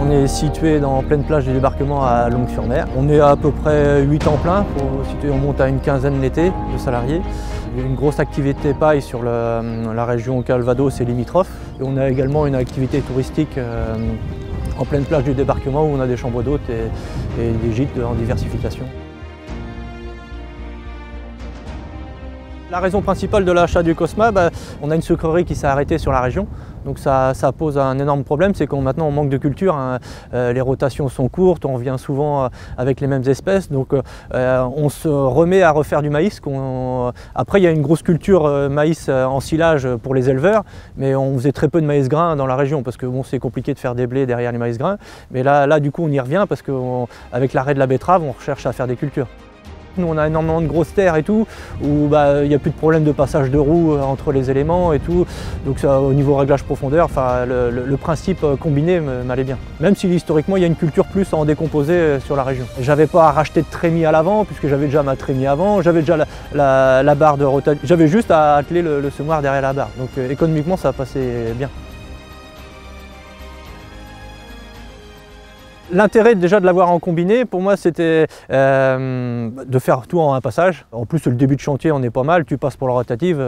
On est situé dans pleine plage du débarquement à Longues-sur-Mer. On est à peu près 8 temps plein, on monte à une quinzaine l'été de salariés. Il y a une grosse activité paille sur la région Calvados et limitrophes. Et on a également une activité touristique en pleine plage du débarquement où on a des chambres d'hôtes et des gîtes en diversification. La raison principale de l'achat du Cosma, on a une sucrerie qui s'est arrêtée sur la région. Donc ça pose un énorme problème, c'est qu'on maintenant on manque de culture, hein. Les rotations sont courtes, on revient souvent avec les mêmes espèces, donc on se remet à refaire du maïs. Après il y a une grosse culture maïs en silage pour les éleveurs, mais on faisait très peu de maïs grain dans la région parce que bon, c'est compliqué de faire des blés derrière les maïs grains. Mais là du coup on y revient parce qu'avec l'arrêt de la betterave, on recherche à faire des cultures. Nous on a énormément de grosses terres et tout, où il n'y a plus de problème de passage de roues entre les éléments et tout. Donc ça, au niveau réglage profondeur, le principe combiné m'allait bien. Même si historiquement il y a une culture plus en décomposé sur la région. J'avais pas à racheter de trémie à l'avant, puisque j'avais déjà ma trémie avant, j'avais déjà la barre de rotation. J'avais juste à atteler le semoir derrière la barre. Donc économiquement ça passait bien. L'intérêt déjà de l'avoir en combiné, pour moi c'était de faire tout en un passage. En plus le début de chantier on est pas mal, tu passes pour la rotative,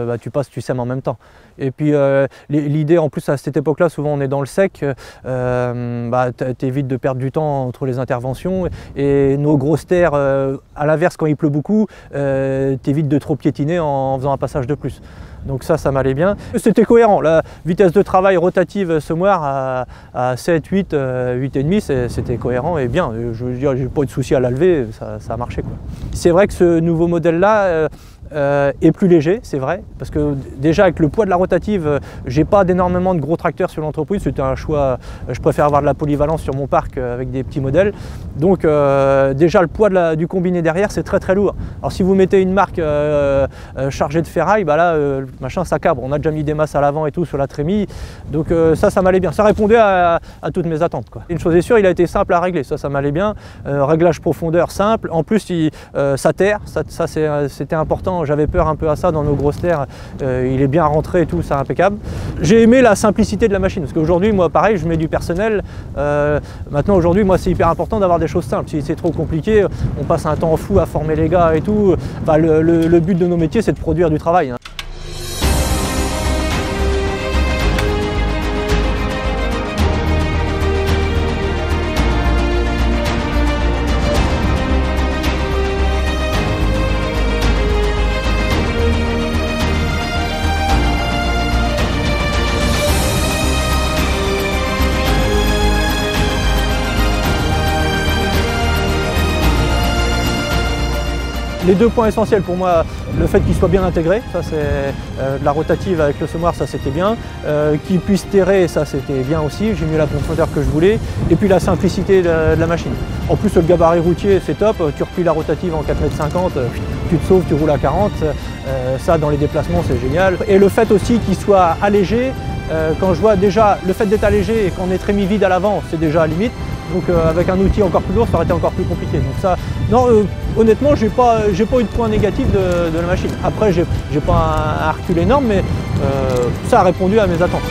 tu sèmes en même temps. Et puis l'idée en plus à cette époque-là, souvent on est dans le sec, t'évites de perdre du temps entre les interventions. Et nos grosses terres, à l'inverse quand il pleut beaucoup, t'évites de trop piétiner en faisant un passage de plus. Donc ça m'allait bien. C'était cohérent, la vitesse de travail rotative semoir à 7, 8, 8,5, c'était cohérent et bien. Je veux dire, j'ai pas eu de souci à la lever, ça a marché, quoi. C'est vrai que ce nouveau modèle-là est plus léger, c'est vrai, parce que déjà avec le poids de la rotative, j'ai pas d'énormément de gros tracteurs sur l'entreprise, c'était un choix, je préfère avoir de la polyvalence sur mon parc avec des petits modèles. Donc déjà le poids du combiné derrière, c'est très très lourd. Alors si vous mettez une marque chargée de ferraille, là le machin ça cabre, on a déjà mis des masses à l'avant et tout sur la trémie, donc ça m'allait bien, ça répondait à toutes mes attentes, quoi. Une chose est sûre, il a été simple à régler, ça m'allait bien, réglage profondeur simple, en plus ça terre, ça c'était important. J'avais peur un peu à ça dans nos grosses terres, il est bien rentré et tout, c'est impeccable. J'ai aimé la simplicité de la machine, parce qu'aujourd'hui, moi pareil, je mets du personnel. Maintenant aujourd'hui, moi c'est hyper important d'avoir des choses simples. Si c'est trop compliqué, on passe un temps fou à former les gars et tout. Enfin, le but de nos métiers, c'est de produire du travail, hein. Les deux points essentiels pour moi, le fait qu'il soit bien intégré, ça c'est de la rotative avec le semoir, ça c'était bien, qu'il puisse terrer, ça c'était bien aussi, j'ai mis la profondeur que je voulais, et puis la simplicité de la machine. En plus le gabarit routier c'est top, tu replies la rotative en 4,50 m, tu te sauves, tu roules à 40, ça dans les déplacements c'est génial. Et le fait aussi qu'il soit allégé, quand je vois déjà le fait d'être allégé et qu'on est trémie vide à l'avant, c'est déjà à la limite. Donc avec un outil encore plus lourd, ça aurait été encore plus compliqué. Donc ça, non, honnêtement, j'ai pas eu de point négatif de la machine. Après, j'ai pas un recul énorme, mais ça a répondu à mes attentes.